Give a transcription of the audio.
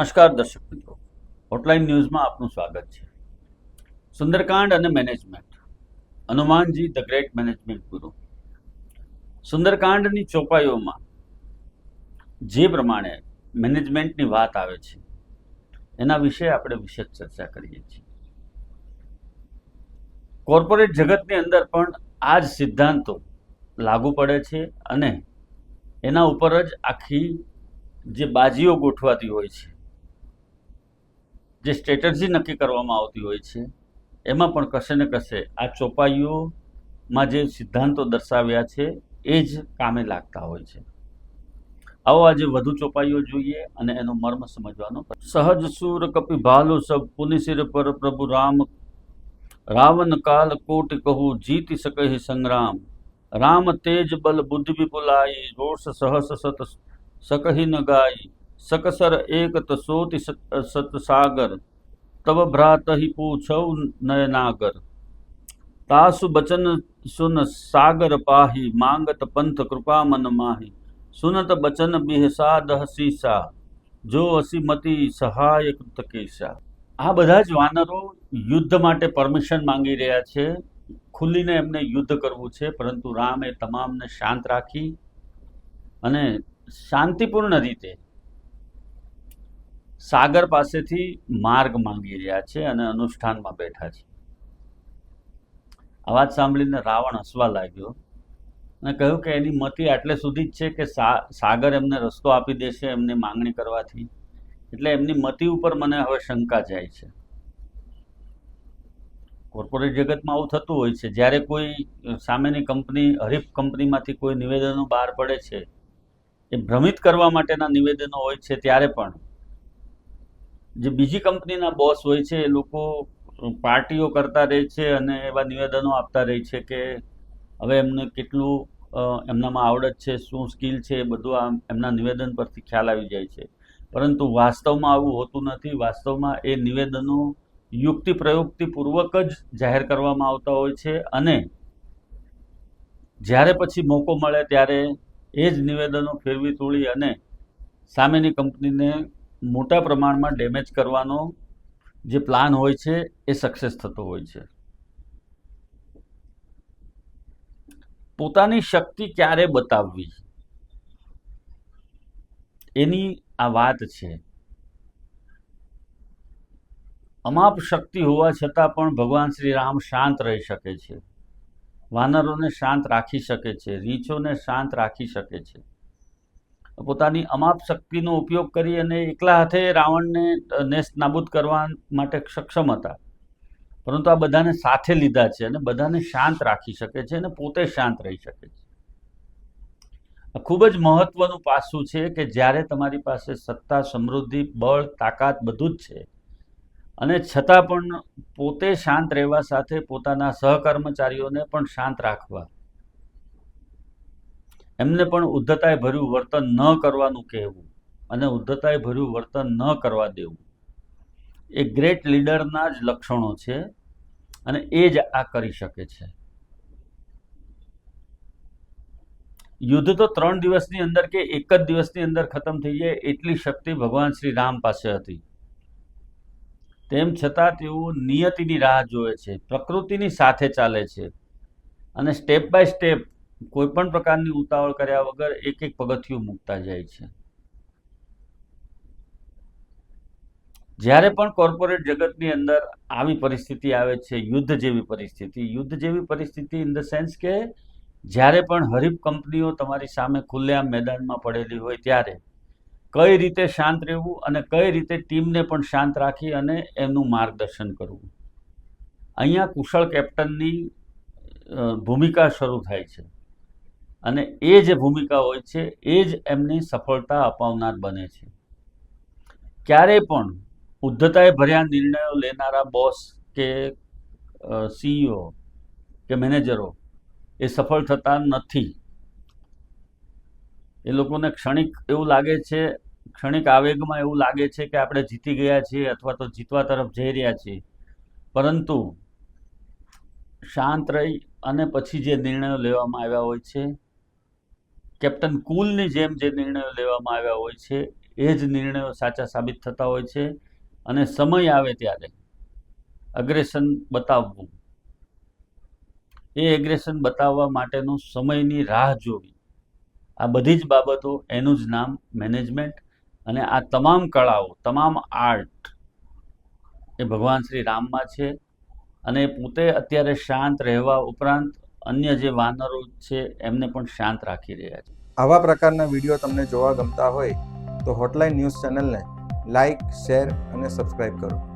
નમસ્કાર દર્શક મિત્રો, હોટલાઇન ન્યૂઝમાં આપનું સ્વાગત છે. સુંદરકાંડ અને management. Hanumanji the great management ગુરુ. સુંદરકાંડની ચોપાઈઓમાં જે પ્રમાણે મેનેજમેન્ટની વાત આવે છે એના વિશે આપણે વિશેષ ચર્ચા કરીએ છીએ. કોર્પોરેટ જગતની અંદર પણ આ જ સિદ્ધાંતો લાગુ પડે છે અને એના ઉપર જ આખી જે બાજીઓ ગોઠવાતી હોય છે, જે સ્ટ્રેટજી નક્કી કરવામાં આવતી હોય છે, એમાં પણ કશે ને કશે આ ચોપાઈઓમાં જે સિદ્ધાંતો દર્શાવ્યા છે એ જ કામે લાગતા હોય છે. આવો આજે વધુ ચોપાઈઓ જોઈએ અને એનો મર્મ સમજવાનો. સહજ સુર કપી ભાલો સબ પુનિસિર પર પ્રભુ રામ, રાવણ કાલ કોટ કહું જીતી શકે સંગ્રામ. રામ તેજ બલ બુદ્ધિ વિપુલાઈ, રોષ સહસ સત सकहि न गाई. सकसर एक तसोति सत सागर, तब भ्रात ही पूछौ नयनागर. तासु बचन सुन सागर पाही, मांगत पंथ कृपा मन माही. सुनत बचन बिहसा दह સીસા, જો અસીમતી સહાય કૃત કેસા. આ બધા જ વાનરો યુદ્ધ માટે પરમિશન માંગી રહ્યા છે, ખુલીને એમને યુદ્ધ કરવું છે, પરંતુ રામ એ તમામને શાંત રાખી અને શાંતિપૂર્ણ રીતે સાગર પાસેથી માર્ગ માંગી રહ્યા છે અને અનુષ્ઠાનમાં બેઠા છે. આ વાત સાંભળીને રાવણ હસવા લાગ્યો અને કહ્યું કે એની મતિ આટલે સુધી જ છે કે સાગર એમને રસ્તો આપી દેશે એમની માંગણી કરવાથી, એટલે એમની મતિ ઉપર મને હવે શંકા જાય છે. કોર્પોરેટ જગતમાં આવું થતું હોય છે, જ્યારે કોઈ સામેની કંપની, હરીફ કંપનીમાંથી કોઈ નિવેદનો બહાર પડે છે, એ ભ્રમિત કરવા માટેના નિવેદનો હોય છે, ત્યારે પણ જે બીજી કંપનીના બોસ હોય છે એ લોકો પાર્ટીઓ કરતા રહે છે અને એવા નિવેદનો આપતા રહે છે કે હવે એમને કેટલું એમનામાં આવડત છે, શું સ્કિલ છે, એ બધું એમના નિવેદન પરથી ખ્યાલ આવી જાય છે. પરંતુ વાસ્તવમાં આવું હોતું નથી. વાસ્તવમાં એ નિવેદનો યુક્તિ પ્રયુક્તિપૂર્વક જ જાહેર કરવામાં આવતા હોય છે અને જ્યારે પછી મોકો મળે ત્યારે એ જ નિવેદનો ફેરવી તોડી અને સામેની કંપનીને મોટા પ્રમાણમાં ડેમેજ કરવાનો જે પ્લાન હોય છે એ સક્સેસ થતો હોય છે. પોતાની શક્તિ ક્યારે બતાવવી એની આ વાત છે. અમાપ શક્તિ હોવા છતાં પણ ભગવાન શ્રી રામ શાંત રહી શકે છે, વાનરોને શાંત રાખી શકે છે, રીંછોને શાંત રાખી શકે છે. પોતાની અમાપ શક્તિનો ઉપયોગ કરી અને એકલા હાથે રાવણને નેસ્ત નાબૂદ કરવા માટે સક્ષમ હતા, પરંતુ આ બધાને સાથે લીધા છે અને બધાને શાંત રાખી શકે છે અને પોતે શાંત રહી શકે છે. ખૂબ જ મહત્વનું પાસું છે કે જ્યારે તમારી પાસે સત્તા, સમૃદ્ધિ, બળ, તાકાત બધું જ છે અને છતાં પણ પોતે શાંત રહેવા સાથે પોતાના સહકર્મચારીઓને પણ શાંત રાખવા, એમને પણ ઉદ્ધતાએ ભર્યું વર્તન ન કરવાનું કહેવું અને ઉદ્ધતાએ ભર્યું વર્તન ન કરવા દેવું, એ ગ્રેટ લીડરના જ લક્ષણો છે અને એ જ આ કરી શકે છે. યુદ્ધ તો 3 દિવસની અંદર કે એક જ દિવસની અંદર ખતમ થઈ જાય એટલી શક્તિ ભગવાન શ્રી રામ પાસે હતી. તેમ છતાં તેઓ નિયતિની રાહ જોવે છે, પ્રકૃતિની સાથે ચાલે છે અને સ્ટેપ બાય સ્ટેપ કોઈ પણ પ્રકારની ઉતાવળ કર્યા વગર એક એક પગથિયું મૂકતા જાય છે. જ્યારે પણ કોર્પોરેટ જગતની અંદર આવી પરિસ્થિતિ આવે છે, યુદ્ધ જેવી પરિસ્થિતિ ઇન ધ સેન્સ કે જ્યારે પણ હરીફ કંપનીઓ તમારી સામે ખુલ્લેઆમ મેદાનમાં પડેલી હોય ત્યારે કઈ રીતે શાંત રહેવું અને કઈ રીતે ટીમને પણ શાંત રાખી અને એમનું માર્ગદર્શન કરવું, અહીંયા કુશળ કેપ્ટનની ભૂમિકા શરૂ થાય છે અને એ જે ભૂમિકા હોય છે એ જ એમની સફળતા અપાવનાર બને છે. ક્યારેય પણ ઉદ્ધતાએ ભર્યા નિર્ણયો લેનારા બોસ કે સીઈઓ કે મેનેજરો એ સફળ થતા નથી. એ લોકોને ક્ષણિક એવું લાગે છે, ક્ષણિક આવેગમાં એવું લાગે છે કે આપણે જીતી ગયા છીએ અથવા તો જીતવા તરફ જઈ રહ્યા છીએ, પરંતુ શાંત રહી અને પછી જે નિર્ણયો લેવામાં આવ્યા હોય છે, કેપ્ટન કુલની જેમ જે નિર્ણયો લેવામાં આવ્યા હોય છે, એ જ નિર્ણયો સાચા સાબિત થતા હોય છે. અને સમય આવે ત્યારે અગ્રેસન બતાવવું, એ એગ્રેસન બતાવવા માટેનો સમયની રાહ જોવી, આ બધી જ બાબતો એનું જ નામ મેનેજમેન્ટ. અને આ તમામ કળાઓ, તમામ આર્ટ એ ભગવાન શ્રી રામમાં છે. અને એ પોતે અત્યારે શાંત રહેવા ઉપરાંત અન્ય જે વાનરો છે એમને પણ શાંત રાખી રહ્યા છે. આવા પ્રકારના વિડીયો તમને જોવા ગમતા હોય તો હોટલાઇન ન્યૂઝ ચેનલને લાઇક, શેર અને સબસ્ક્રાઇબ કરો.